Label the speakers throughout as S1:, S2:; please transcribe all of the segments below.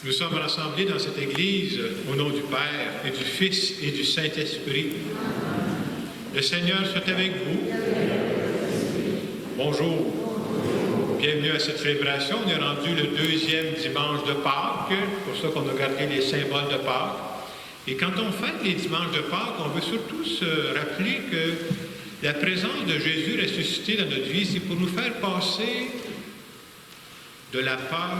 S1: Nous sommes rassemblés dans cette Église au nom du Père et du Fils et du Saint-Esprit. Le Seigneur soit avec vous. Bonjour. Bienvenue à cette célébration. On est rendu le deuxième dimanche de Pâques. C'est pour ça qu'on a gardé les symboles de Pâques. Et quand on fête les dimanches de Pâques, on veut surtout se rappeler que la présence de Jésus ressuscité dans notre vie, c'est pour nous faire passer de la peur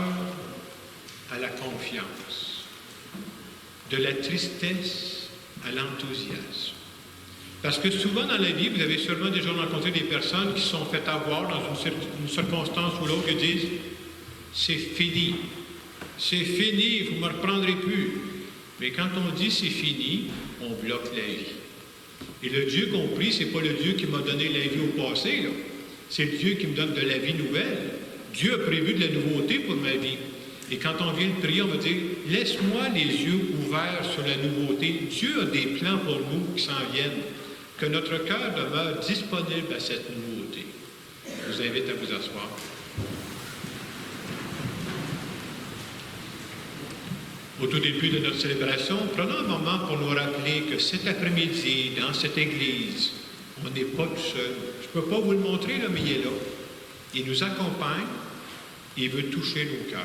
S1: à la confiance, de la tristesse à l'enthousiasme. Parce que souvent dans la vie, vous avez sûrement déjà rencontré des personnes qui se sont fait avoir dans une circonstance ou l'autre qui disent « c'est fini, vous ne me reprendrez plus ». Mais quand on dit « c'est fini », on bloque la vie. Et le Dieu qu'on prie, ce n'est pas le Dieu qui m'a donné la vie au passé, là. C'est le Dieu qui me donne de la vie nouvelle. Dieu a prévu de la nouveauté pour ma vie. Et quand on vient le prier, on va dire « Laisse-moi les yeux ouverts sur la nouveauté. Dieu a des plans pour nous qui s'en viennent. Que notre cœur demeure disponible à cette nouveauté. » Je vous invite à vous asseoir. Au tout début de notre célébration, prenons un moment pour nous rappeler que cet après-midi, dans cette Église, on n'est pas tout seul. Je ne peux pas vous le montrer, là, mais il est là. Il nous accompagne, il veut toucher nos cœurs.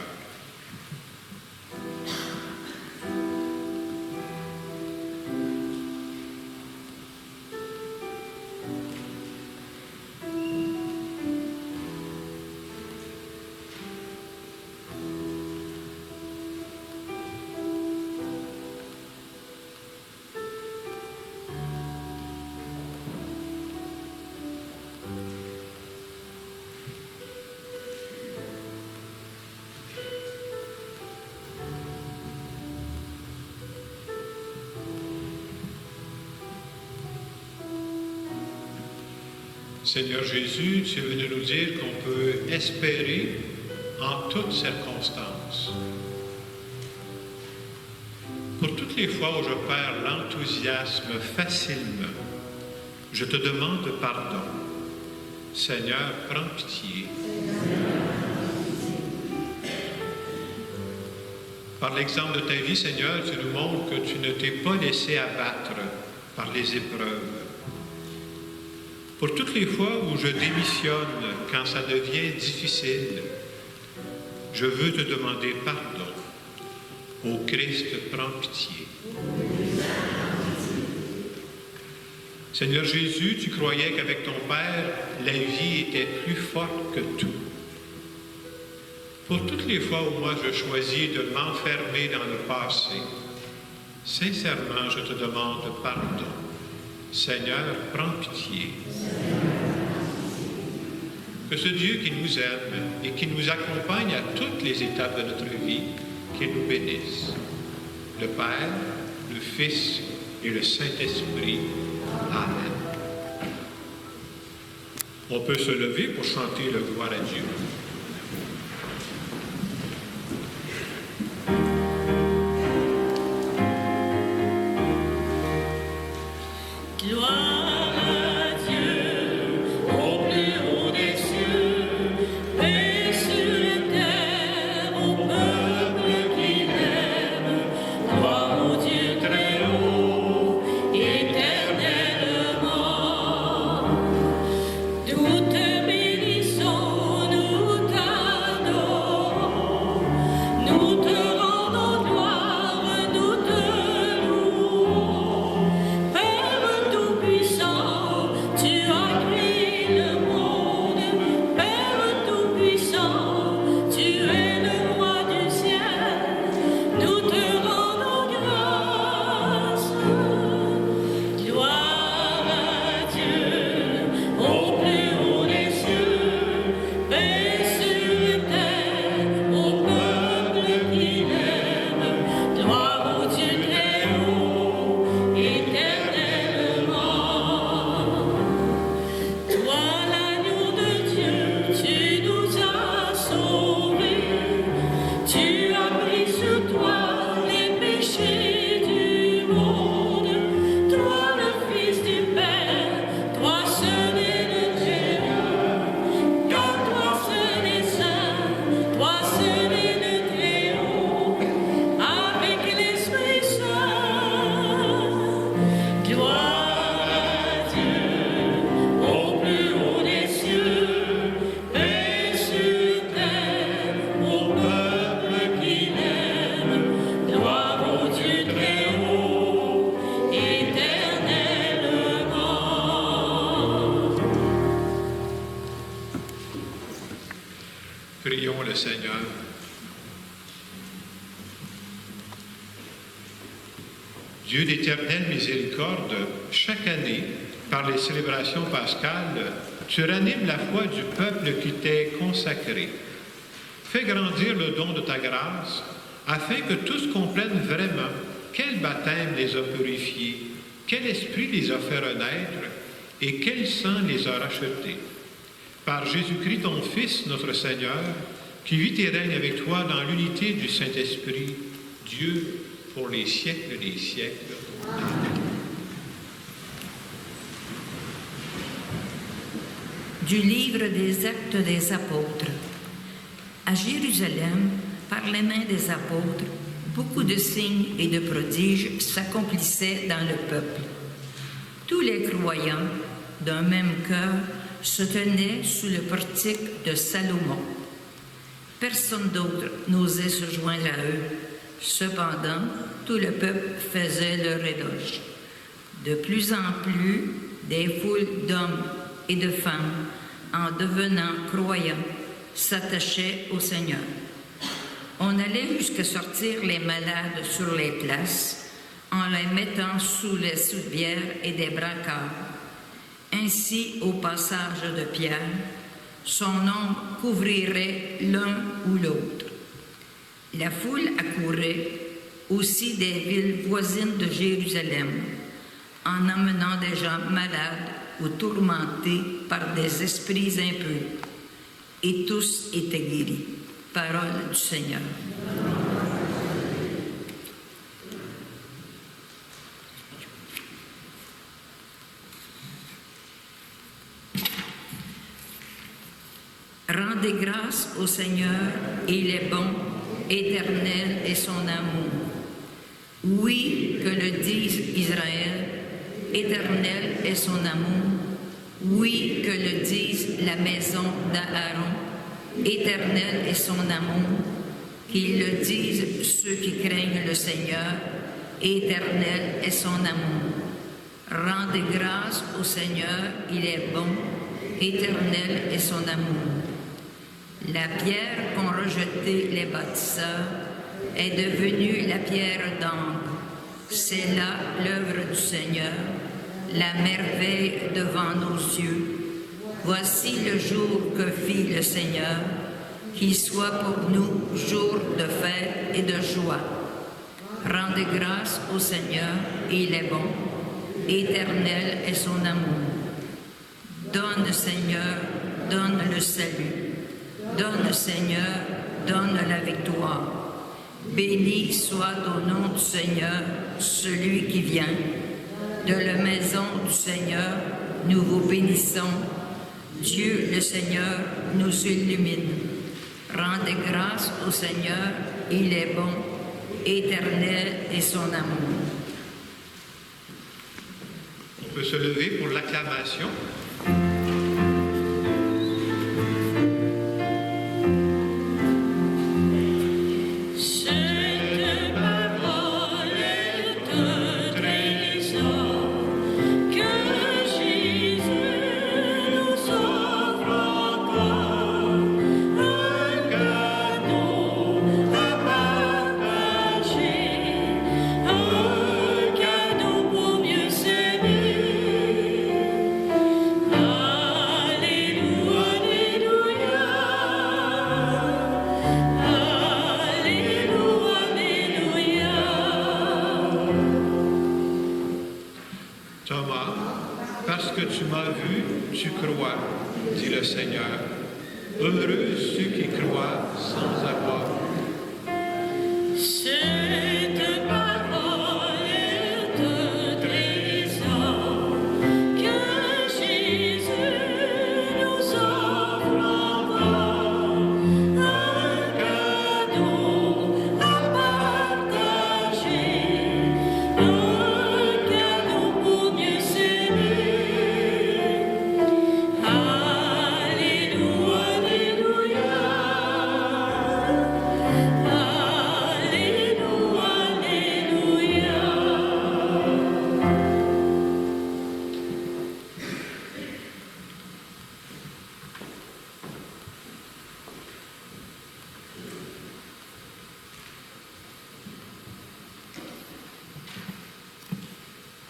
S1: Seigneur Jésus, tu es venu nous dire qu'on peut espérer en toutes circonstances. Pour toutes les fois où je perds l'enthousiasme facilement, je te demande pardon. Seigneur, prends pitié. Par l'exemple de ta vie, Seigneur, tu nous montres que tu ne t'es pas laissé abattre par les épreuves. Pour toutes les fois où je démissionne quand ça devient difficile, je veux te demander pardon. Ô Christ, prends pitié. Seigneur Jésus, tu croyais qu'avec ton Père, la vie était plus forte que tout. Pour toutes les fois où moi je choisis de m'enfermer dans le passé, sincèrement, je te demande pardon. Seigneur, prends pitié. Que ce Dieu qui nous aime et qui nous accompagne à toutes les étapes de notre vie, qu'il nous bénisse. Le Père, le Fils et le Saint-Esprit. Amen. On peut se lever pour chanter le gloire à Dieu.
S2: Éternellement.
S1: Prions le Seigneur. Dieu d'éternelle miséricorde, chaque année, par les célébrations pascales, tu ranimes la foi du peuple qui t'est consacré. Fais grandir le don de ta grâce, afin que tous comprennent vraiment quel baptême les a purifiés, quel esprit les a fait renaître et quel sang les a rachetés. Par Jésus-Christ, ton Fils, notre Seigneur, qui vit et règne avec toi dans l'unité du Saint-Esprit, Dieu, pour les siècles des siècles. Amen.
S2: Du livre des Actes des Apôtres. À Jérusalem, par les mains des apôtres, beaucoup de signes et de prodiges s'accomplissaient dans le peuple. Tous les croyants, d'un même cœur, se tenaient sous le portique de Salomon. Personne d'autre n'osait se joindre à eux. Cependant, tout le peuple faisait leur éloge. De plus en plus, des foules d'hommes et de femmes, en devenant croyants, s'attachaient au Seigneur. On allait jusqu'à sortir les malades sur les places, en les mettant sous les soupières et des brancards. Ainsi, au passage de Pierre, son ombre couvrirait l'un ou l'autre. La foule accourait aussi des villes voisines de Jérusalem, en emmenant des gens malades ou tourmentés par des esprits impurs. Et tous étaient guéris. Parole du Seigneur. Rendez grâce au Seigneur, il est bon, éternel est son amour. Oui, que le dise Israël, éternel est son amour. Oui, que le dise la maison d'Aaron, éternel est son amour. Qu'ils le disent ceux qui craignent le Seigneur, éternel est son amour. Rendez grâce au Seigneur, il est bon, éternel est son amour. La pierre qu'ont rejetée les bâtisseurs est devenue la pierre d'angle. C'est là l'œuvre du Seigneur, la merveille devant nos yeux. Voici le jour que fit le Seigneur, qu'il soit pour nous jour de fête et de joie. Rendez grâce au Seigneur, il est bon, éternel est son amour. Donne, Seigneur, donne le salut. Donne, Seigneur, donne la victoire. Béni soit au nom du Seigneur, celui qui vient. De la maison du Seigneur, nous vous bénissons. Dieu le Seigneur nous illumine. Rendez grâce au Seigneur, il est bon, éternel est son amour.
S1: On peut se lever pour l'acclamation. Tu crois, dit le Seigneur. Heureux ceux qui croient sans avoir.
S3: Cette parole est un trésor que Jésus nous offre encore, un cadeau à partager, un cadeau pour mieux s'aimer. Alléluia, Alléluia.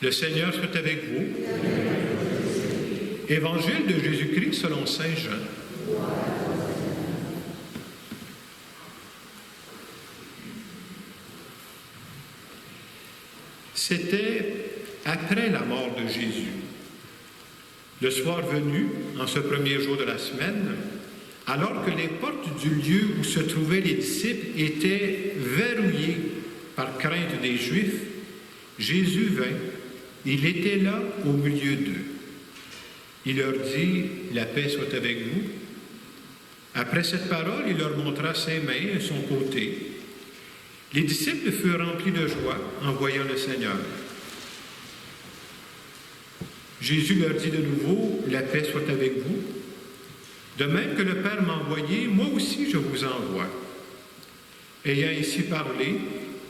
S1: Le Seigneur soit avec vous. Évangile de Jésus-Christ selon saint Jean. C'était après la mort de Jésus. Le soir venu, en ce premier jour de la semaine, alors que les portes du lieu où se trouvaient les disciples étaient verrouillées par crainte des Juifs, Jésus vint. Il était là au milieu d'eux. Il leur dit, « La paix soit avec vous. » Après cette parole, il leur montra ses mains et son côté. Les disciples furent remplis de joie en voyant le Seigneur. Jésus leur dit de nouveau, « La paix soit avec vous. De même que le Père m'a envoyé, moi aussi je vous envoie. » Ayant ainsi parlé,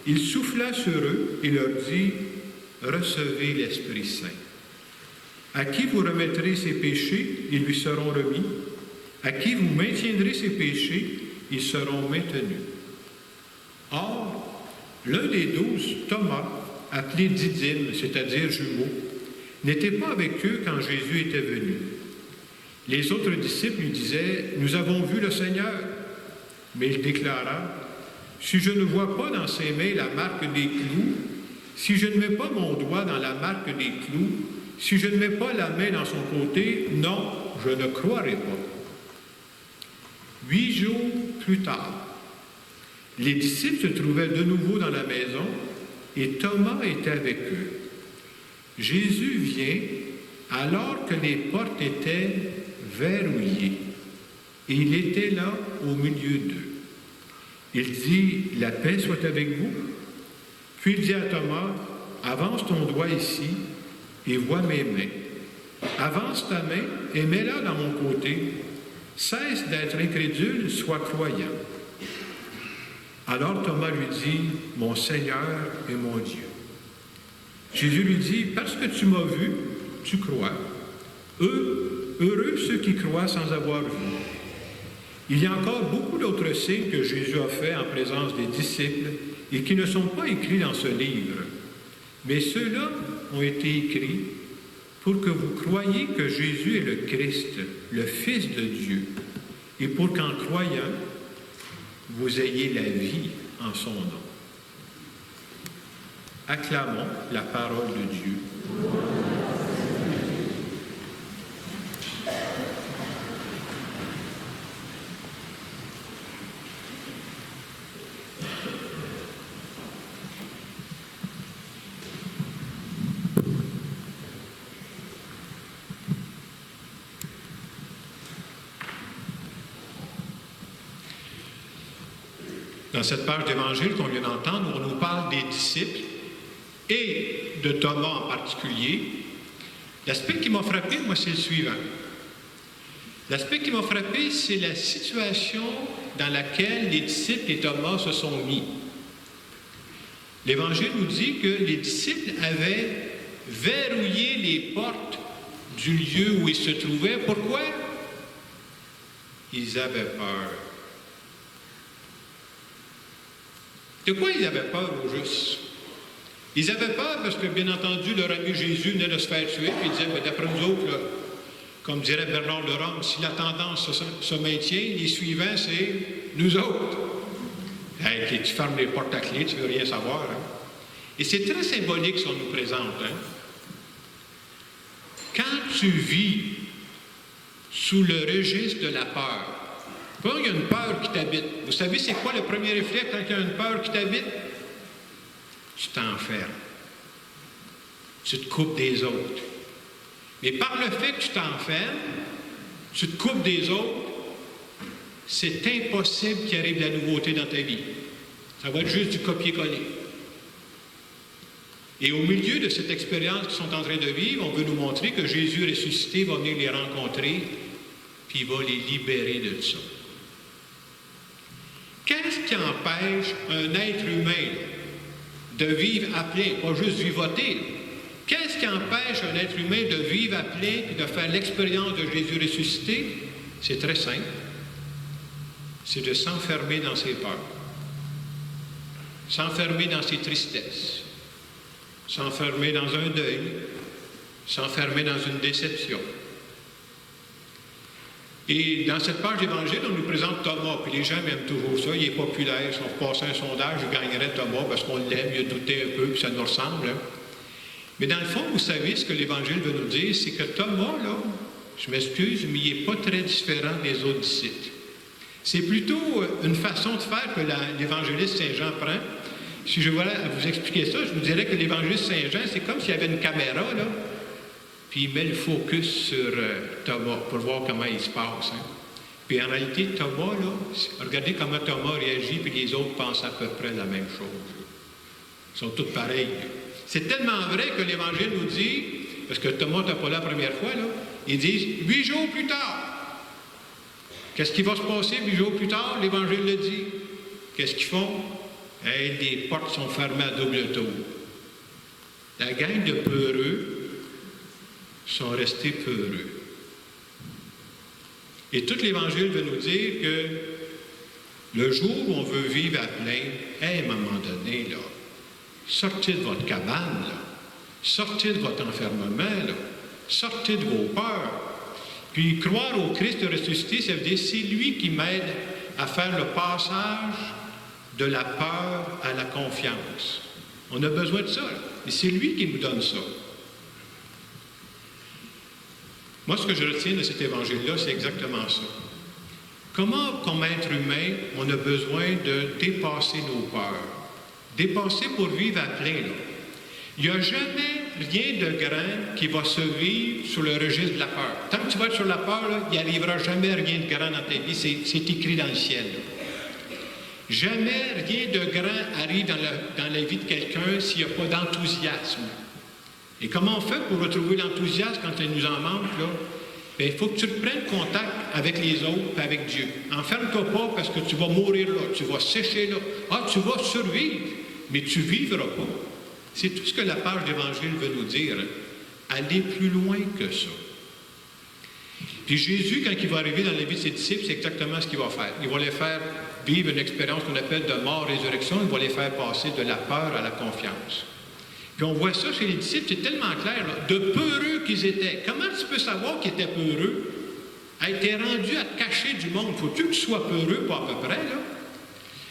S1: il souffla sur eux et leur dit, « Recevez l'Esprit Saint. À qui vous remettrez ses péchés, ils lui seront remis. À qui vous maintiendrez ses péchés, ils seront maintenus. » Or, l'un des 12, Thomas, appelé Didyme, c'est-à-dire jumeau, n'était pas avec eux quand Jésus était venu. Les autres disciples lui disaient, « Nous avons vu le Seigneur. » Mais il déclara, « Si je ne vois pas dans ses mains la marque des clous, si je ne mets pas mon doigt dans la marque des clous, si je ne mets pas la main dans son côté, non, je ne croirai pas. » 8 jours plus tard, les disciples se trouvaient de nouveau dans la maison et Thomas était avec eux. Jésus vient alors que les portes étaient verrouillées et il était là au milieu d'eux. Il dit, « La paix soit avec vous. » Puis il dit à Thomas, « Avance ton doigt ici et vois mes mains. Avance ta main et mets-la dans mon côté. Cesse d'être incrédule, sois croyant. » Alors Thomas lui dit, « Mon Seigneur et mon Dieu. » Jésus lui dit, « Parce que tu m'as vu, tu crois. Heureux ceux qui croient sans avoir vu. » Il y a encore beaucoup d'autres signes que Jésus a faits en présence des disciples et qui ne sont pas écrits dans ce livre. Mais ceux-là ont été écrits pour que vous croyiez que Jésus est le Christ, le Fils de Dieu, et pour qu'en croyant, vous ayez la vie en son nom. Acclamons la parole de Dieu. Dans cette page d'Évangile qu'on vient d'entendre, on nous parle des disciples et de Thomas en particulier. L'aspect qui m'a frappé, moi, c'est le suivant. L'aspect qui m'a frappé, c'est la situation dans laquelle les disciples et Thomas se sont mis. L'Évangile nous dit que les disciples avaient verrouillé les portes du lieu où ils se trouvaient. Pourquoi? Ils avaient peur. De quoi ils avaient peur au juste? Ils avaient peur parce que, bien entendu, leur ami Jésus venait de se faire tuer, puis ils disaient, « D'après nous autres, là, comme dirait Bernard de Rome, si la tendance se maintient, les suivants, c'est nous autres. » Hey, tu fermes les portes à clé, tu ne veux rien savoir. Hein? Et c'est très symbolique ce qu'on nous présente. Hein? Quand tu vis sous le registre de la peur, quand il y a une peur qui t'habite, vous savez c'est quoi le premier réflexe quand il y a une peur qui t'habite? Tu t'enfermes. Tu te coupes des autres. Mais par le fait que tu t'enfermes, tu te coupes des autres, c'est impossible qu'il arrive de la nouveauté dans ta vie. Ça va être juste du copier-coller. Et au milieu de cette expérience qu'ils sont en train de vivre, on veut nous montrer que Jésus ressuscité va venir les rencontrer, puis il va les libérer de ça. Qu'est-ce qui empêche un être humain de vivre à plein, pas juste vivoter? Qu'est-ce qui empêche un être humain de vivre à plein et de faire l'expérience de Jésus ressuscité? C'est très simple. C'est de s'enfermer dans ses peurs, s'enfermer dans ses tristesses, s'enfermer dans un deuil, s'enfermer dans une déception. Et dans cette page d'Évangile, on nous présente Thomas, puis les gens aiment toujours ça, il est populaire, si on repassait un sondage, il gagnerait Thomas parce qu'on l'aime, il a douté un peu, puis ça nous ressemble. Hein. Mais dans le fond, vous savez, ce que l'Évangile veut nous dire, c'est que Thomas, là, je m'excuse, mais il n'est pas très différent des autres disciples. C'est plutôt une façon de faire que l'évangéliste Saint Jean prend. Si je voulais vous expliquer ça, je vous dirais que l'évangéliste Saint Jean, c'est comme s'il y avait une caméra, là, puis il met le focus sur Thomas pour voir comment il se passe. Hein. Puis en réalité, Thomas, là, regardez comment Thomas réagit, puis les autres pensent à peu près la même chose. Ils sont tous pareils. C'est tellement vrai que l'Évangile nous dit, parce que Thomas n'était pas là la première fois, là, ils disent 8 jours plus tard. Qu'est-ce qui va se passer 8 jours plus tard? L'Évangile le dit. Qu'est-ce qu'ils font? Hey, les portes sont fermées à double tour. La gang de peureux sont restés peureux. Et tout l'Évangile veut nous dire que le jour où on veut vivre à plein, à un moment donné, là, sortez de votre cabane, là, sortez de votre enfermement, là, sortez de vos peurs. Puis croire au Christ ressuscité, ça veut dire c'est lui qui m'aide à faire le passage de la peur à la confiance. On a besoin de ça, là. Et c'est lui qui nous donne ça. Moi, ce que je retiens de cet évangile-là, c'est exactement ça. Comment, comme être humain, on a besoin de dépasser nos peurs? Dépasser pour vivre à plein, là. Il n'y a jamais rien de grand qui va se vivre sur le registre de la peur. Tant que tu vas être sur la peur, là, il n'y arrivera jamais rien de grand dans ta vie. C'est écrit dans le ciel. Là. Jamais rien de grand arrive dans la vie de quelqu'un s'il n'y a pas d'enthousiasme. Et comment on fait pour retrouver l'enthousiasme quand il nous en manque, là? Bien, il faut que tu reprennes contact avec les autres et avec Dieu. Enferme-toi pas parce que tu vas mourir là, tu vas sécher là. Ah, tu vas survivre, mais tu ne vivras pas. C'est tout ce que la page d'Évangile veut nous dire. Aller plus loin que ça. Puis Jésus, quand il va arriver dans la vie de ses disciples, c'est exactement ce qu'il va faire. Il va les faire vivre une expérience qu'on appelle de mort-résurrection. Il va les faire passer de la peur à la confiance. Puis on voit ça chez les disciples, c'est tellement clair, là, de peureux qu'ils étaient. Comment tu peux savoir qu'ils étaient peureux? Hey, t'es rendu à te cacher du monde. Faut-tu que tu sois peureux, pas à peu près, là?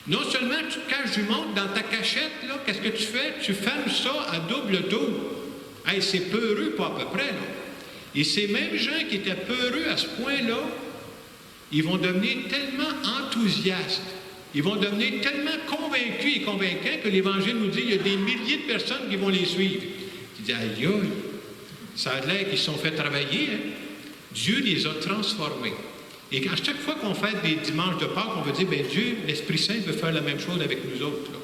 S1: Non seulement tu te caches du monde dans ta cachette, là, qu'est-ce que tu fais? Tu fermes ça à double tour. Hey, c'est peureux, pas à peu près, là. Et ces mêmes gens qui étaient peureux à ce point-là, ils vont devenir tellement enthousiastes. Ils vont devenir tellement convaincus et convaincants que l'Évangile nous dit qu'il y a des milliers de personnes qui vont les suivre. Tu dis, aïe, aïe, ça a l'air qu'ils se sont fait travailler. Hein? Dieu les a transformés. Et à chaque fois qu'on fait des dimanches de Pâques, on veut dire, bien Dieu, l'Esprit Saint veut faire la même chose avec nous autres. Là.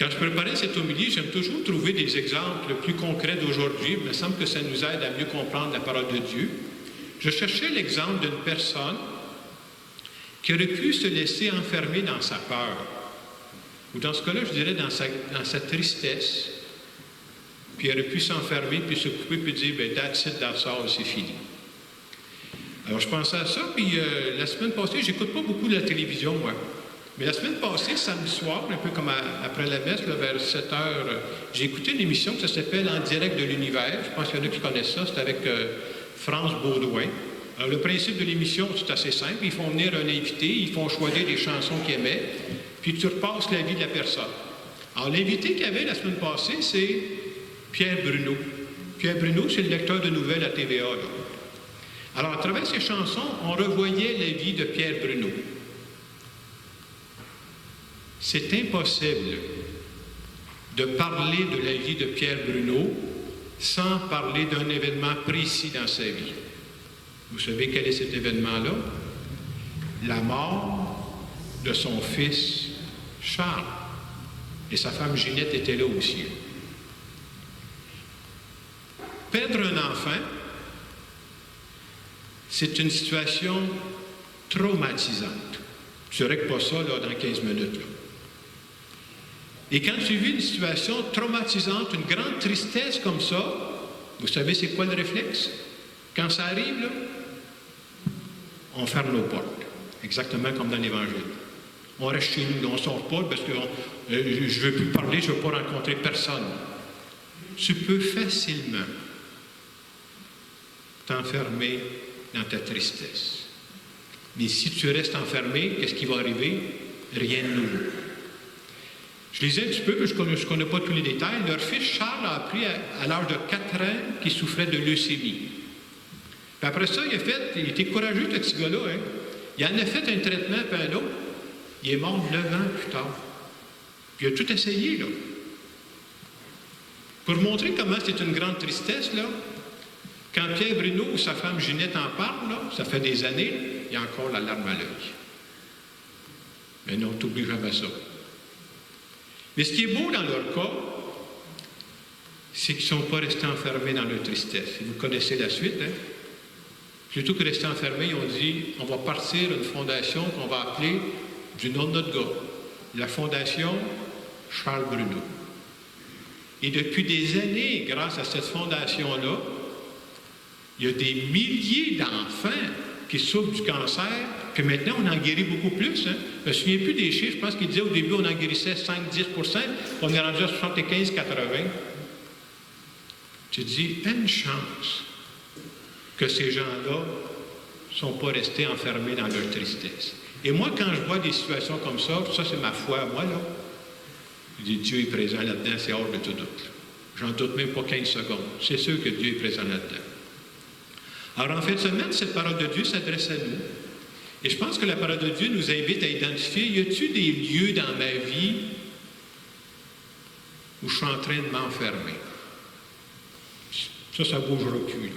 S1: Quand je préparais cette homélie, j'aime toujours trouver des exemples plus concrets d'aujourd'hui. Il me semble que ça nous aide à mieux comprendre la parole de Dieu. Je cherchais l'exemple d'une personne qui aurait pu se laisser enfermer dans sa peur, ou dans ce cas-là, je dirais dans sa tristesse, puis il aurait pu s'enfermer, puis se couper, puis dire, bien, that's it, that's all, c'est fini. Alors, je pensais à ça, puis la semaine passée, j'écoute pas beaucoup de la télévision, moi, mais la semaine passée, samedi soir, un peu comme après la messe, là, vers 7 heures, j'ai écouté une émission qui s'appelle « En direct de l'univers », je pense qu'il y en a qui connaissent ça, c'est avec France Baudouin. Alors, le principe de l'émission, c'est assez simple. Ils font venir un invité, ils font choisir des chansons qu'ils aimaient, puis tu repasses la vie de la personne. Alors, l'invité qu'il y avait la semaine passée, c'est Pierre Bruno. Pierre Bruno, c'est le lecteur de nouvelles à TVA. Là. Alors, à travers ces chansons, on revoyait la vie de Pierre Bruno. C'est impossible de parler de la vie de Pierre Bruno sans parler d'un événement précis dans sa vie. Vous savez quel est cet événement-là? La mort de son fils Charles. Et sa femme Ginette était là aussi. Perdre un enfant, c'est une situation traumatisante. Tu ne règles pas ça là, dans 15 minutes. Là. Et quand tu vis une situation traumatisante, une grande tristesse comme ça, vous savez c'est quoi le réflexe? Quand ça arrive, là, on ferme nos portes, exactement comme dans l'Évangile. On reste chez nous, on ne sort pas parce que je ne veux plus parler, je ne veux pas rencontrer personne. Tu peux facilement t'enfermer dans ta tristesse. Mais si tu restes enfermé, qu'est-ce qui va arriver? Rien de nouveau. Je lisais un petit peu, parce que je ne connais pas tous les détails. Leur fils Charles a appris à l'âge de 4 ans qu'il souffrait de leucémie. Puis après ça, il était courageux, ce petit gars-là. Hein? Il en a fait un traitement, puis un autre. Il est mort 9 ans plus tard. Puis il a tout essayé, là. Pour montrer comment c'est une grande tristesse, là, quand Pierre Bruno ou sa femme Ginette en parlent, là, ça fait des années, il y a encore la larme à l'œil. Mais non, t'oublies jamais ça. Mais ce qui est beau dans leur cas, c'est qu'ils ne sont pas restés enfermés dans leur tristesse. Vous connaissez la suite, hein? Plutôt que de rester enfermés, ils ont dit, on va partir une fondation qu'on va appeler du nom de notre gars, la Fondation Charles Bruno. Et depuis des années, grâce à cette fondation-là, il y a des milliers d'enfants qui souffrent du cancer, que maintenant on en guérit beaucoup plus. Hein? Je ne me souviens plus des chiffres, je pense qu'il disait au début on en guérissait 5-10%, on est rendu à 75-80%. Tu dis, une chance que ces gens-là ne sont pas restés enfermés dans leur tristesse. Et moi, quand je vois des situations comme ça c'est ma foi à moi, là. Je dis, Dieu est présent là-dedans, c'est hors de tout doute. J'en doute même pas 15 secondes. C'est sûr que Dieu est présent là-dedans. Alors, en fin de semaine, cette parole de Dieu s'adresse à nous. Et je pense que la parole de Dieu nous invite à identifier, y a-t-il des lieux dans ma vie où je suis en train de m'enfermer? Ça ne bougera plus, là.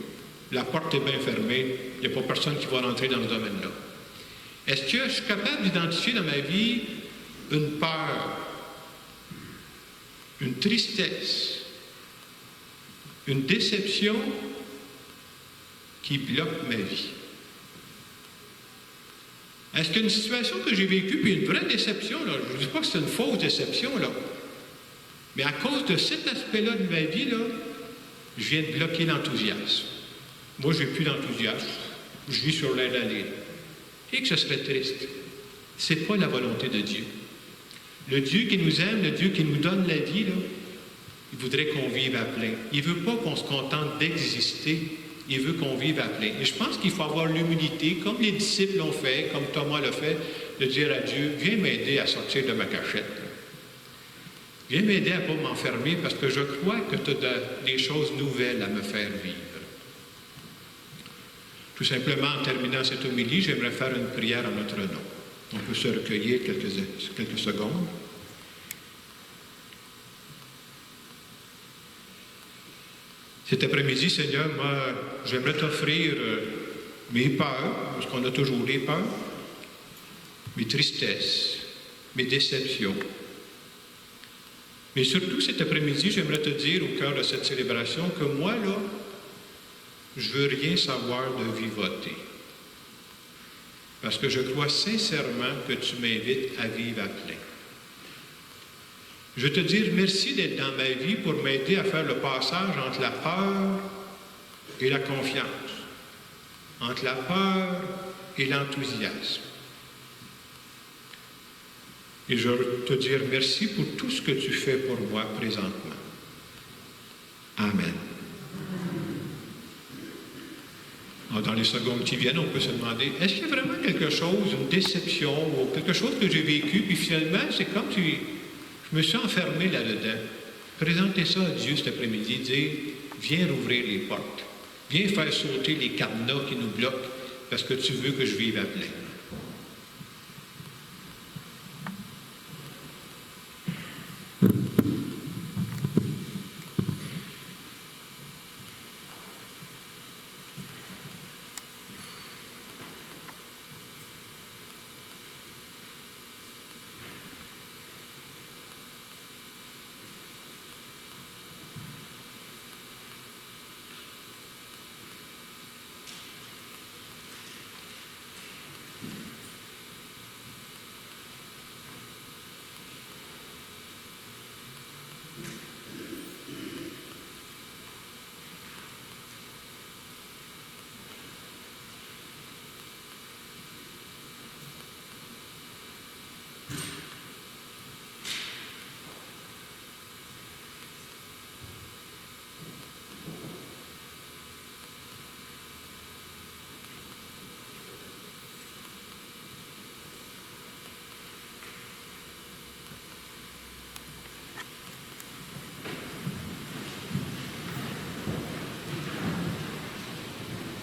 S1: La porte est bien fermée, il n'y a pas personne qui va rentrer dans ce domaine-là. Est-ce que je suis capable d'identifier dans ma vie une peur, une tristesse, une déception qui bloque ma vie? Est-ce qu'une situation que j'ai vécue, puis une vraie déception, là, je ne dis pas que c'est une fausse déception, là, mais à cause de cet aspect-là de ma vie, là, je viens de bloquer l'enthousiasme. Moi, je n'ai plus d'enthousiasme. Je vis sur l'air de la ligne. Et que ce serait triste. Ce n'est pas la volonté de Dieu. Le Dieu qui nous aime, le Dieu qui nous donne la vie, là, il voudrait qu'on vive à plein. Il ne veut pas qu'on se contente d'exister. Il veut qu'on vive à plein. Et je pense qu'il faut avoir l'humilité, comme les disciples l'ont fait, comme Thomas l'a fait, de dire à Dieu, viens m'aider à sortir de ma cachette. Viens m'aider à ne pas m'enfermer parce que je crois que tu as des choses nouvelles à me faire vivre. Tout simplement, en terminant cette homélie, j'aimerais faire une prière en notre nom. On peut se recueillir quelques secondes. Cet après-midi, Seigneur, moi, j'aimerais t'offrir mes peurs, parce qu'on a toujours des peurs, mes tristesses, mes déceptions. Mais surtout, cet après-midi, j'aimerais te dire au cœur de cette célébration que moi, là, je ne veux rien savoir de vivoter. Parce que je crois sincèrement que tu m'invites à vivre à plein. Je veux te dire merci d'être dans ma vie pour m'aider à faire le passage entre la peur et la confiance, entre la peur et l'enthousiasme. Et je veux te dire merci pour tout ce que tu fais pour moi présentement. Amen. Alors, dans les secondes qui viennent, on peut se demander, est-ce qu'il y a vraiment quelque chose, une déception ou quelque chose que j'ai vécu, puis finalement, c'est comme si je me suis enfermé là-dedans. Présentez ça à Dieu cet après-midi, dire, viens rouvrir les portes, viens faire sauter les cadenas qui nous bloquent, parce que tu veux que je vive à plein.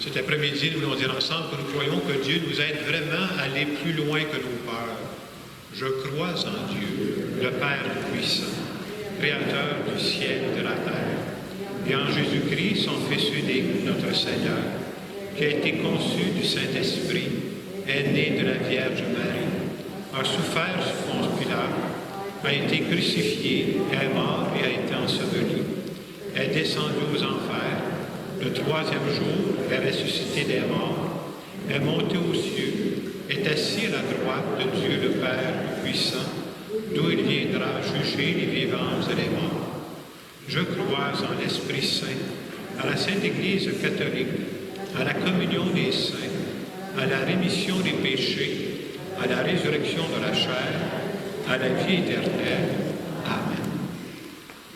S1: Cet après-midi, nous voulons dire ensemble que nous croyons que Dieu nous aide vraiment à aller plus loin que nos peurs. Je crois en Dieu, le Père puissant, Créateur du ciel et de la terre, et en Jésus-Christ, son Fils unique, notre Seigneur, qui a été conçu du Saint-Esprit, est né de la Vierge Marie, a souffert sous Ponce Pilate, a été crucifié, est mort et a été enseveli, est descendu aux enfers, le troisième jour est ressuscité des morts, est monté aux cieux, est assis à la droite de Dieu le Père puissant, d'où il viendra juger les vivants et les morts. Je crois en l'Esprit Saint, à la Sainte Église catholique, à la communion des saints, à la rémission des péchés, à la résurrection de la chair, à la vie éternelle. Amen.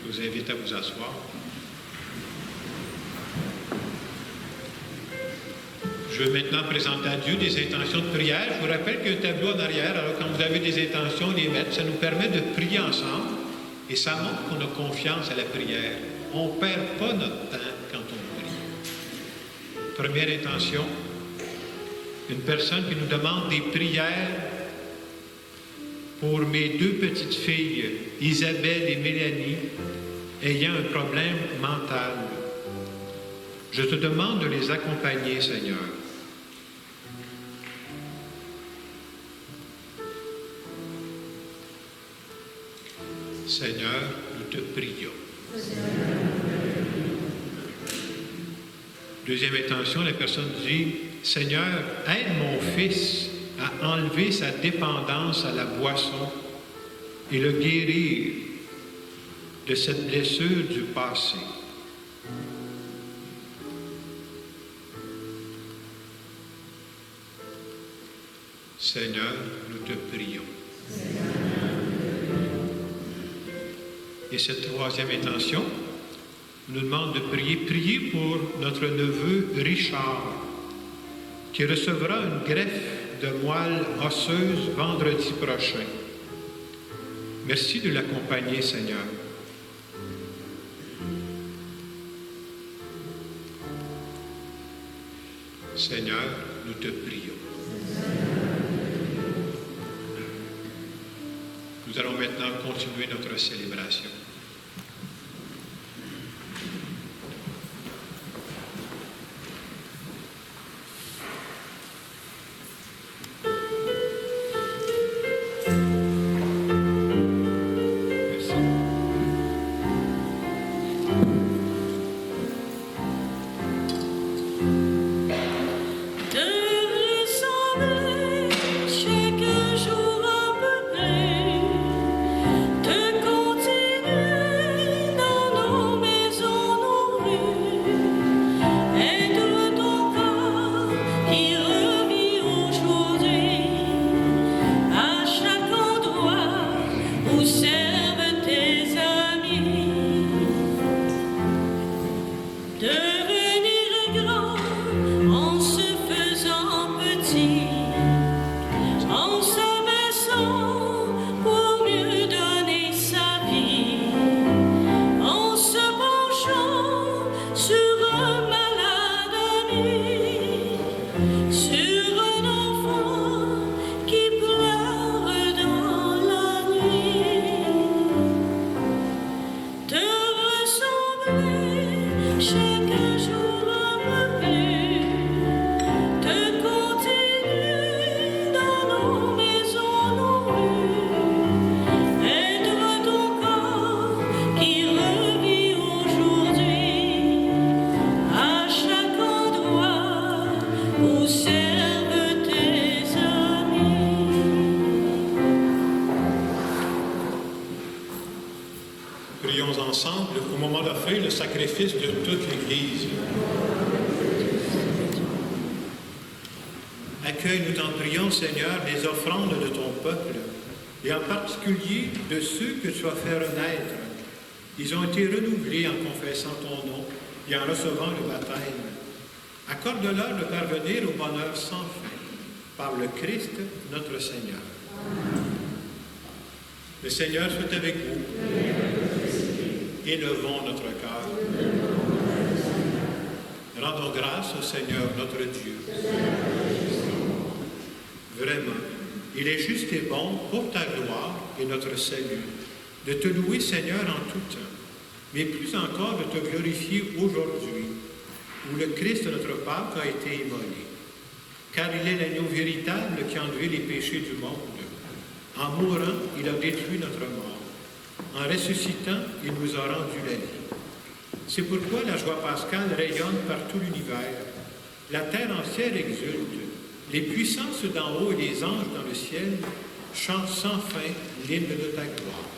S1: Je vous invite à vous asseoir. Je vais maintenant présenter à Dieu des intentions de prière. Je vous rappelle qu'il y a un tableau en arrière. Alors, quand vous avez des intentions, les mettre, ça nous permet de prier ensemble et ça montre qu'on a confiance à la prière. On ne perd pas notre temps quand on prie. Première intention, une personne qui nous demande des prières pour mes deux petites filles, Isabelle et Mélanie, ayant un problème mental. Je te demande de les accompagner, Seigneur. Seigneur, nous te prions. Deuxième intention, la personne dit, Seigneur, aide mon fils à enlever sa dépendance à la boisson et le guérir de cette blessure du passé. Seigneur, nous te prions. Et cette troisième intention nous demande de prier pour notre neveu Richard, qui recevra une greffe de moelle osseuse vendredi prochain. Merci de l'accompagner, Seigneur. Seigneur, nous te prions. Nous allons maintenant continuer notre célébration. Prions ensemble au moment d'offrir le sacrifice de toute l'Église. Accueille, nous t'en prions, Seigneur, les offrandes de ton peuple, et en particulier de ceux que tu as fait renaître. Ils ont été renouvelés en confessant ton nom et en recevant le baptême. Accorde-leur de parvenir au bonheur sans fin, par le Christ, notre Seigneur. Le Seigneur soit avec vous. Élevons notre cœur. Rendons grâce au Seigneur notre Dieu. Vraiment, il est juste et bon pour ta gloire et notre salut de te louer, Seigneur, en tout temps, mais plus encore de te glorifier aujourd'hui, où le Christ, notre Pâque, a été immolé. Car il est l'agneau véritable qui a enlevé les péchés du monde. En mourant, il a détruit notre mort. En ressuscitant, il nous a rendu la vie. C'est pourquoi la joie pascale rayonne par tout l'univers. La terre entière exulte. Les puissances d'en haut et les anges dans le ciel chantent sans fin l'hymne de ta gloire.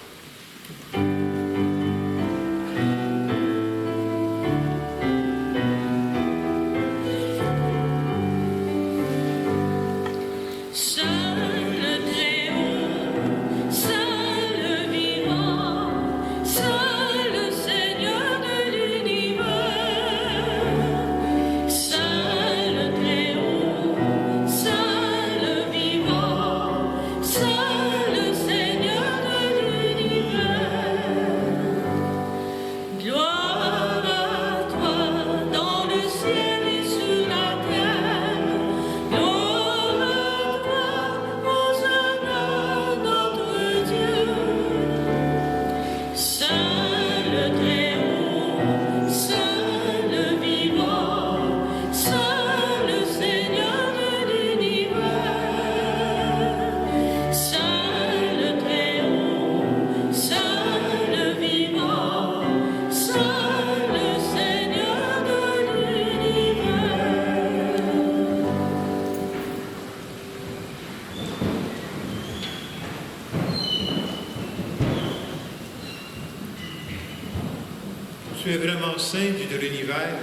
S1: Tu es vraiment saint, Dieu de l'univers.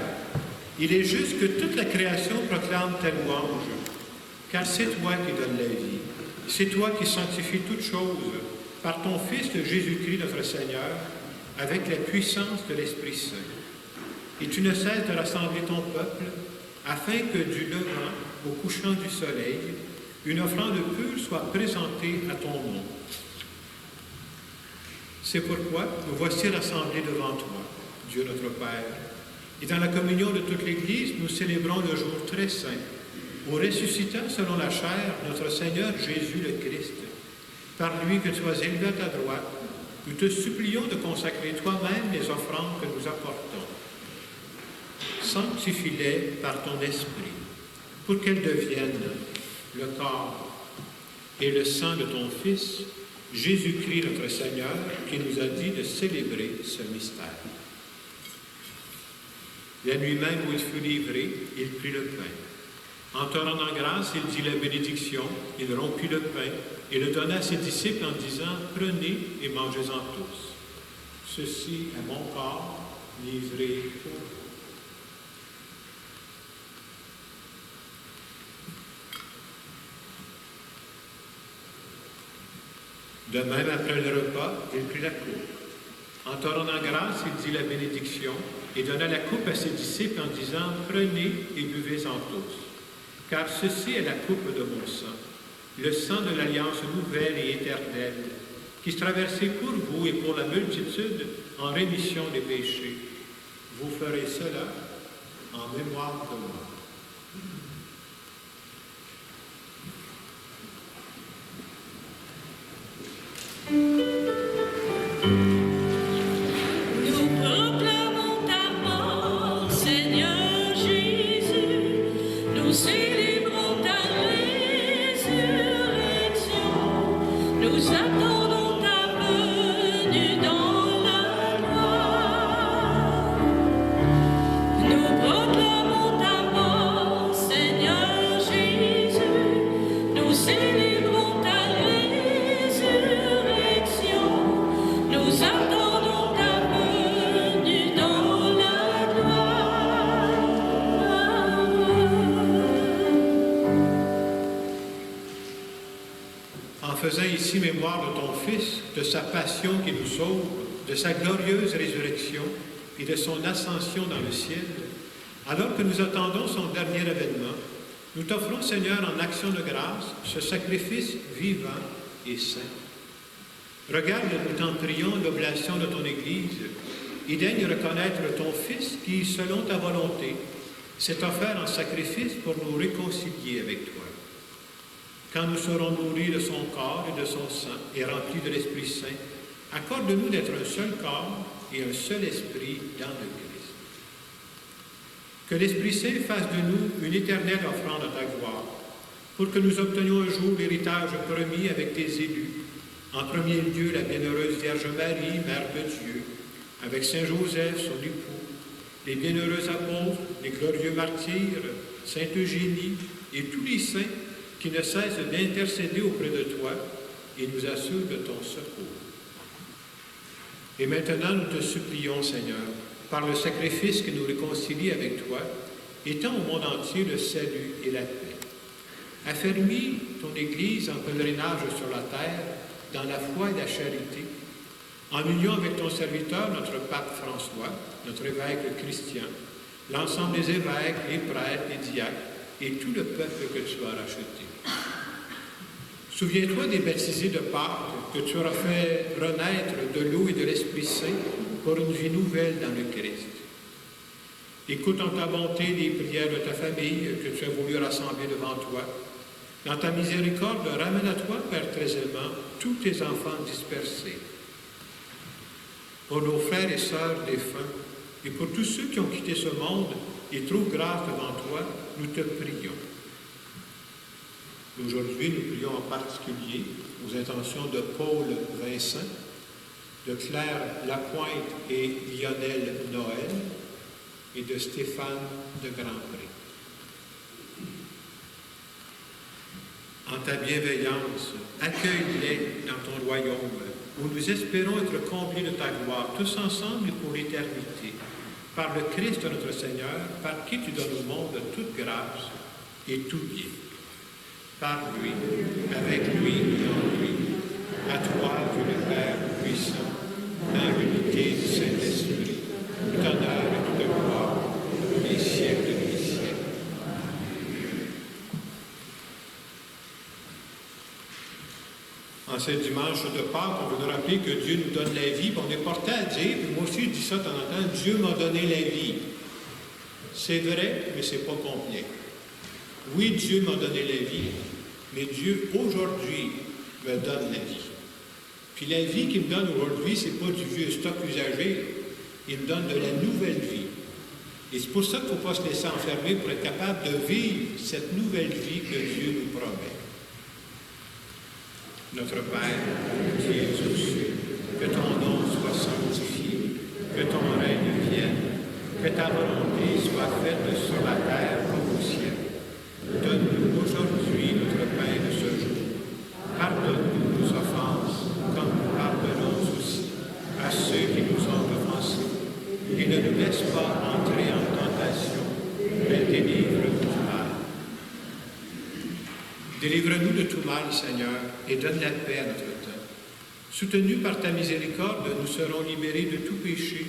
S1: Il est juste que toute la création proclame ta louange, car c'est toi qui donnes la vie. C'est toi qui sanctifies toutes choses par ton Fils Jésus-Christ, notre Seigneur, avec la puissance de l'Esprit Saint. Et tu ne cesses de rassembler ton peuple, afin que du levant au couchant du soleil, une offrande pure soit présentée à ton nom. C'est pourquoi nous voici rassemblés devant toi, Dieu notre Père. Et dans la communion de toute l'Église, nous célébrons le jour très saint, où ressuscitant selon la chair notre Seigneur Jésus le Christ. Par lui que tu as élevé à ta droite, nous te supplions de consacrer toi-même les offrandes que nous apportons. Sanctifie-les par ton esprit, pour qu'elles deviennent le corps et le sang de ton Fils, Jésus-Christ notre Seigneur, qui nous a dit de célébrer ce mystère. La nuit même où il fut livré, il prit le pain. En te rendant grâce, il dit la bénédiction, il rompit le pain et le donna à ses disciples en disant « Prenez et mangez-en tous. Ceci est mon corps livré pour vous. » De même, après le repas, il prit la coupe. En te rendant grâce, il dit la bénédiction et donna la coupe à ses disciples en disant « Prenez et buvez-en tous, car ceci est la coupe de mon sang, le sang de l'alliance nouvelle et éternelle, qui sera versé pour vous et pour la multitude en rémission des péchés. Vous ferez cela en mémoire de moi. » Faisant ici mémoire de ton Fils, de sa passion qui nous sauve, de sa glorieuse résurrection et de son ascension dans le ciel, alors que nous attendons son dernier avènement, nous t'offrons, Seigneur, en action de grâce, ce sacrifice vivant et saint. Regarde, nous t'en prions, l'oblation de ton Église et daigne reconnaître ton Fils qui, selon ta volonté, s'est offert en sacrifice pour nous réconcilier avec toi. Quand nous serons nourris de son corps et de son sang et remplis de l'Esprit Saint, accorde-nous d'être un seul corps et un seul esprit dans le Christ. Que l'Esprit Saint fasse de nous une éternelle offrande à ta gloire, pour que nous obtenions un jour l'héritage promis avec tes élus, en premier lieu la bienheureuse Vierge Marie, Mère de Dieu, avec Saint Joseph, son époux, les bienheureux apôtres, les glorieux martyrs, Sainte Eugénie et tous les saints qui ne cessent d'intercéder auprès de toi et nous assurent de ton secours. Et maintenant, nous te supplions, Seigneur, par le sacrifice qui nous réconcilie avec toi, étends au monde entier le salut et la paix. Affermis ton Église en pèlerinage sur la terre, dans la foi et la charité, en union avec ton serviteur, notre pape François, notre évêque Christian, l'ensemble des évêques, les prêtres, les diacres et tout le peuple que tu as racheté. Souviens-toi des baptisés de Pâques que tu auras fait renaître de l'eau et de l'Esprit Saint pour une vie nouvelle dans le Christ. Écoute en ta bonté les prières de ta famille que tu as voulu rassembler devant toi. Dans ta miséricorde, ramène à toi, Père très aimant, tous tes enfants dispersés. Pour nos frères et sœurs défunts, et pour tous ceux qui ont quitté ce monde et trouvent grâce devant toi, nous te prions. Aujourd'hui, nous prions en particulier aux intentions de Paul Vincent, de Claire Lapointe et Lionel Noël, et de Stéphane de Grandpré. En ta bienveillance, accueille-les dans ton royaume, où nous espérons être comblés de ta gloire, tous ensemble pour l'éternité, par le Christ notre Seigneur, par qui tu donnes au monde toute grâce et tout bien. Par lui, avec lui et en lui, à toi, Dieu le Père puissant, dans l'unité du Saint-Esprit, tout honneur et toute gloire, pour les siècles des siècles. En ce dimanche de Pâques, on veut nous rappeler que Dieu nous donne la vie. On est porté à dire, puis moi aussi je dis ça de temps en temps, Dieu m'a donné la vie. C'est vrai, mais ce n'est pas complet. Oui, Dieu m'a donné la vie, mais Dieu, aujourd'hui, me donne la vie. Puis la vie qu'il me donne aujourd'hui, ce n'est pas du vieux stock usagé, il me donne de la nouvelle vie. Et c'est pour ça qu'il ne faut pas se laisser enfermer pour être capable de vivre cette nouvelle vie que Dieu nous promet. Notre Père, qui es aux cieux, que ton nom soit sanctifié, que ton règne vienne, que ta volonté soit faite sur la terre comme au ciel. Donne-nous aujourd'hui notre pain de ce jour. Pardonne-nous nos offenses, comme nous pardonnons aussi à ceux qui nous ont offensés. Et ne nous laisse pas entrer en tentation, mais délivre-nous du mal. Délivre-nous de tout mal, Seigneur, et donne la paix à notre temps. Soutenus par ta miséricorde, nous serons libérés de tout péché,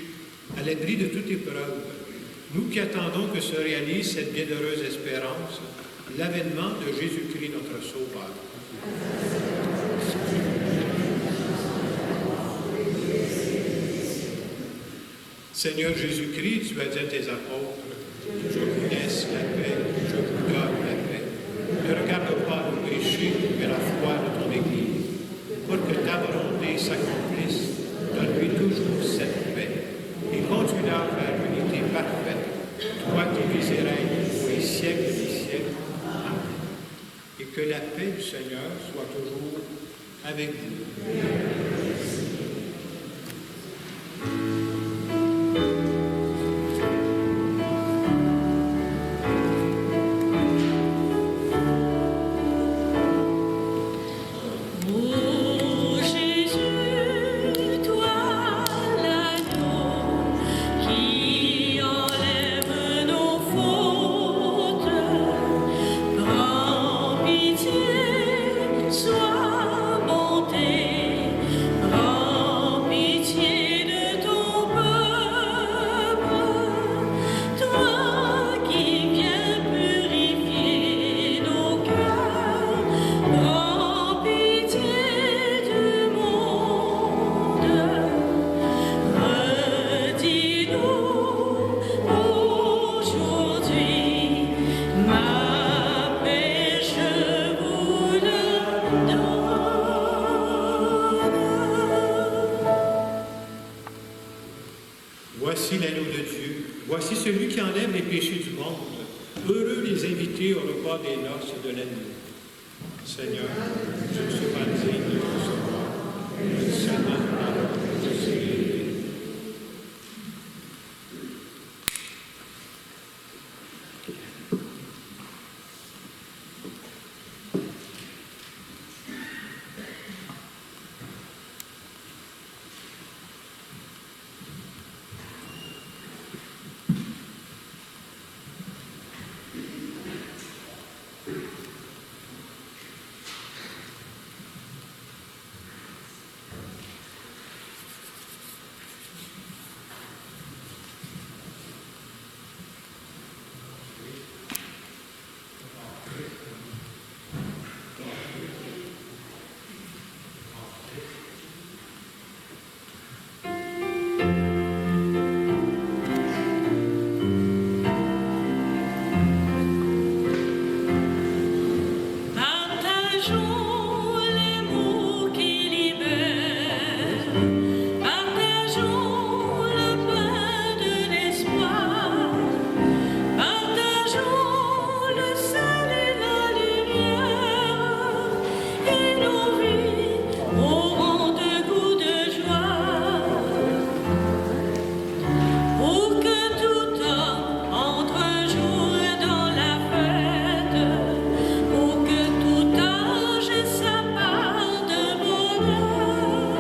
S1: à l'abri de toute épreuve. Nous qui attendons que se réalise cette bienheureuse espérance, l'avènement de Jésus-Christ, notre Sauveur. Seigneur Jésus-Christ, tu as dit à tes apôtres, je vous laisse la paix, je vous donne la paix. Ne regarde pas nos péchés, mais la foi de ton Église. Pour que ta volonté s'accomplisse, donne-lui toujours cette paix et conduis-la vers l'unité parfaite, toi qui vis et règnes pour les siècles des siècles. Amen. Et que la paix du Seigneur soit toujours avec vous.
S3: Sois bonté,
S1: Heureux les invités au repas des noces de l'agneau. Seigneur, je ne suis pas digne de recevoir une seule parole de ce livre.
S3: Partageons les mots qui libèrent, partageons le pain de l'espoir, partageons le sel et la lumière, et nos vies auront de goût de joie. Pour que tout homme entre un jour dans la fête, pour que tout âge ait sa part de bonheur,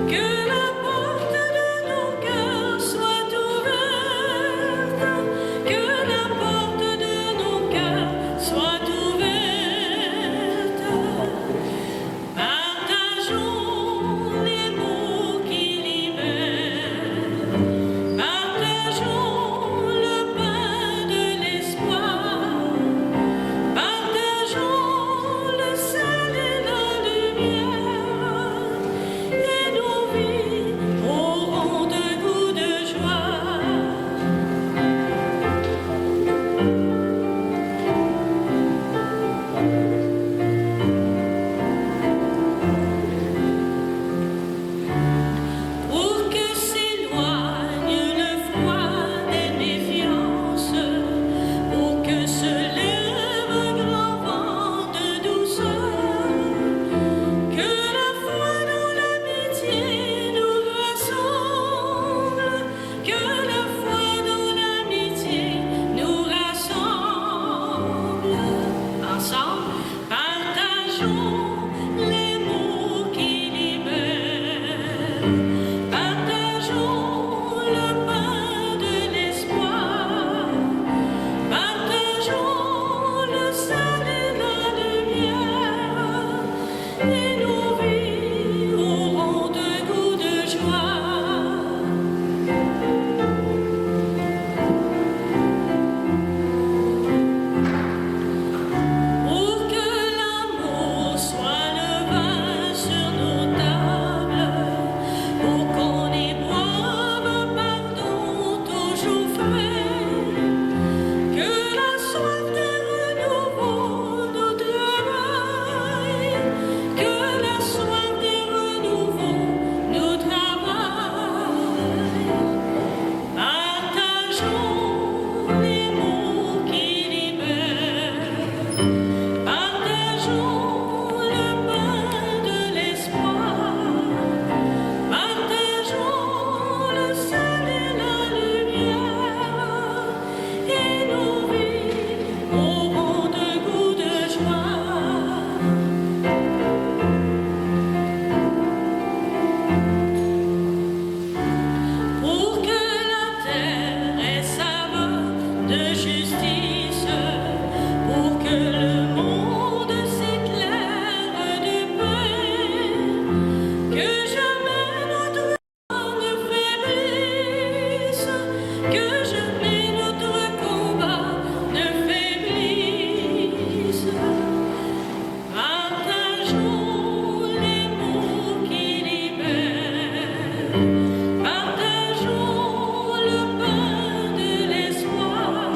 S3: que la porte de nos cœurs soit ouverte, que la porte de nos cœurs soit ouverte. Partageons les mots qui libèrent, partageons le pain de l'espoir, partageons le sel et la lumière, et nos vies auront de goût de joie. Pour que s'éloigne le froid des méfiances, pour que se lève un grand vent de douceur, que la foi dans l'amitié nous rassemble, que la foi dans l'amitié nous rassemble. Ensemble, partageons les mots qui libèrent, partageons le pain de l'espoir, partageons le sel et la lumière, et nos vies auront de goût de joie. Pour que l'amour soit le vin sur nos tables, pour qu'on y boive un pardon toujours frais, que la soif de renouveau nous travaille, que la soif des renouveaux nous travaille. Partageons les mots qui libèrent, partageons le pain de l'espoir, partageons le sel et la lumière, et nos vies auront de goût de joie. Pour que la terre ait saveur de justice, pour que le monde s'éclaire de paix, que jamais notre foi ne faiblisse, que jamais notre combat ne faiblisse. Partageons les mots qui libèrent, partageons le pain de l'espoir,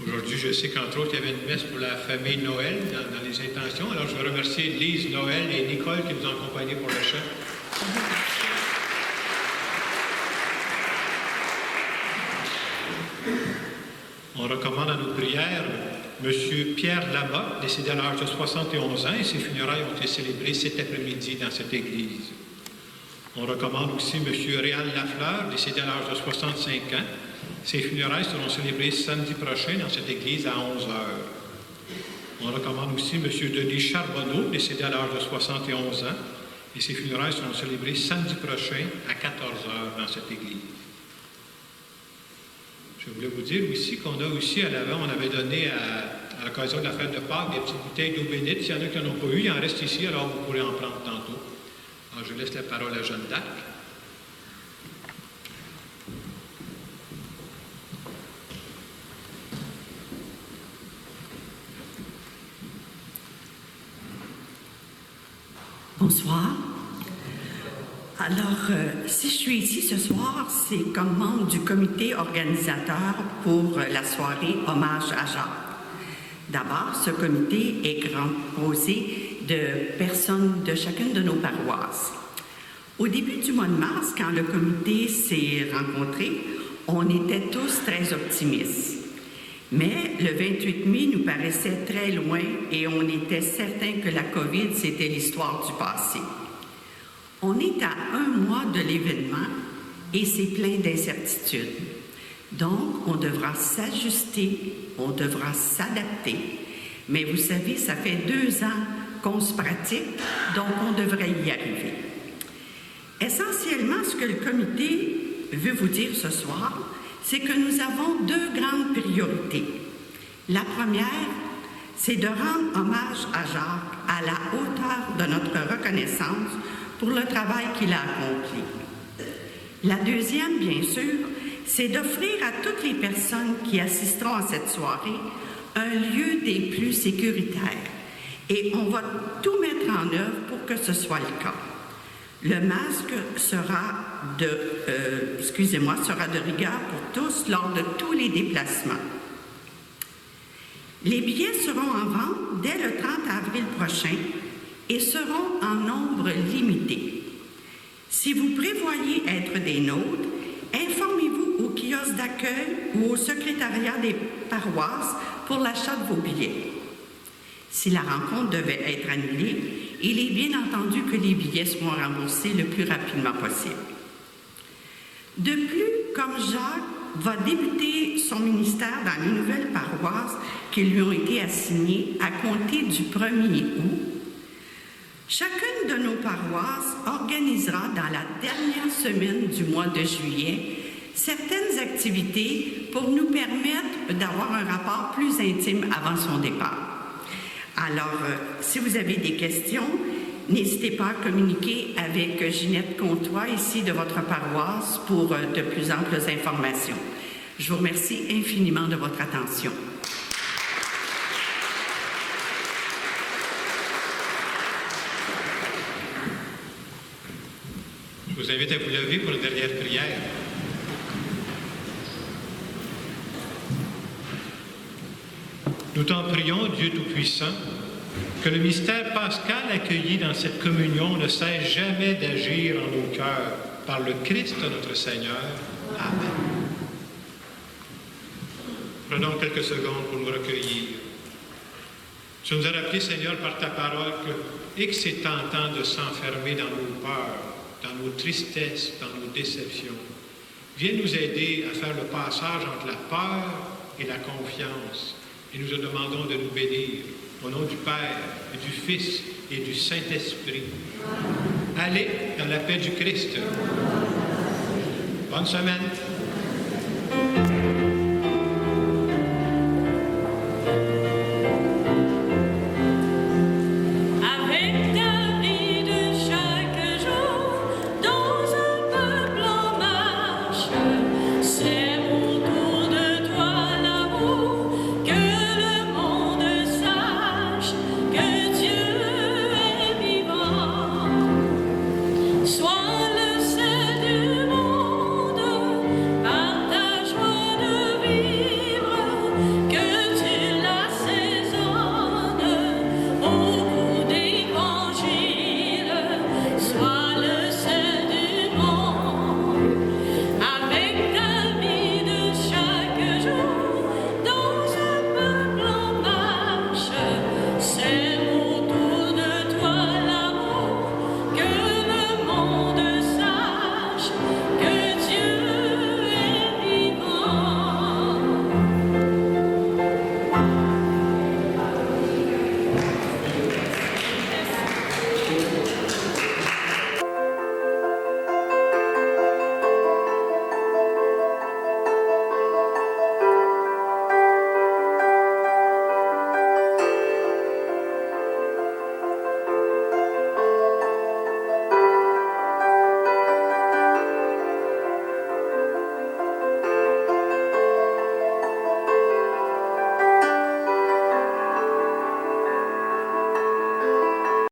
S1: Aujourd'hui, je sais qu'entre autres, il y avait une messe pour la famille Noël dans les intentions. Alors, je veux remercier Lise, Noël et Nicole qui nous ont accompagnés pour le chant. On recommande à nos prières M. Pierre Lamotte, décédé à l'âge de 71 ans, et ses funérailles ont été célébrées cet après-midi dans cette église. On recommande aussi M. Réal Lafleur, décédé à l'âge de 65 ans. Ses funérailles seront célébrées samedi prochain dans cette église à 11h. On recommande aussi M. Denis Charbonneau, décédé à l'âge de 71 ans, et ses funérailles seront célébrées samedi prochain à 14h dans cette église. Je voulais vous dire aussi qu'on a aussi à l'avant, on avait donné à l'occasion de la fête de Pâques des petites bouteilles d'eau bénite. S'il y en a qui n'en ont pas eu, il en reste ici, alors vous pourrez en prendre tantôt. Alors je laisse la parole à Jeanne d'Arc.
S4: Bonsoir. Alors, si je suis ici ce soir, c'est comme membre du comité organisateur pour la soirée Hommage à Jacques. D'abord, ce comité est composé de personnes de chacune de nos paroisses. Au début du mois de mars, quand le comité s'est rencontré, on était tous très optimistes. Mais le 28 mai nous paraissait très loin et on était certain que la COVID, c'était l'histoire du passé. On est à 1 mois de l'événement et c'est plein d'incertitudes. Donc, on devra s'ajuster, on devra s'adapter. Mais vous savez, ça fait 2 ans qu'on se pratique, donc on devrait y arriver. Essentiellement, ce que le comité veut vous dire ce soir, c'est que nous avons 2 grandes priorités. La première, c'est de rendre hommage à Jacques à la hauteur de notre reconnaissance pour le travail qu'il a accompli. La deuxième, bien sûr, c'est d'offrir à toutes les personnes qui assisteront à cette soirée un lieu des plus sécuritaires. Et on va tout mettre en œuvre pour que ce soit le cas. Le masque sera de rigueur pour tous lors de tous les déplacements. Les billets seront en vente dès le 30 avril prochain et seront en nombre limité. Si vous prévoyez être des nôtres, informez-vous au kiosque d'accueil ou au secrétariat des paroisses pour l'achat de vos billets. Si la rencontre devait être annulée, il est bien entendu que les billets seront remboursés le plus rapidement possible. De plus, comme Jacques va débuter son ministère dans les nouvelles paroisses qui lui ont été assignées à compter du 1er août, chacune de nos paroisses organisera dans la dernière semaine du mois de juillet certaines activités pour nous permettre d'avoir un rapport plus intime avant son départ. Alors, si vous avez des questions, n'hésitez pas à communiquer avec Ginette Comtois, ici de votre paroisse, pour de plus amples informations. Je vous remercie infiniment de votre attention.
S1: Je vous invite à vous lever pour une dernière prière. Nous t'en prions, Dieu Tout-Puissant, que le mystère pascal accueilli dans cette communion ne cesse jamais d'agir en nos cœurs par le Christ notre Seigneur. Amen. Prenons quelques secondes pour nous recueillir. Tu nous as rappelé, Seigneur, par ta parole que c'est tentant de s'enfermer dans nos peurs, dans nos tristesses, dans nos déceptions. Viens nous aider à faire le passage entre la peur et la confiance. Et nous te demandons de nous bénir. Au nom du Père, et du Fils et du Saint-Esprit. Allez dans la paix du Christ. Bonne semaine.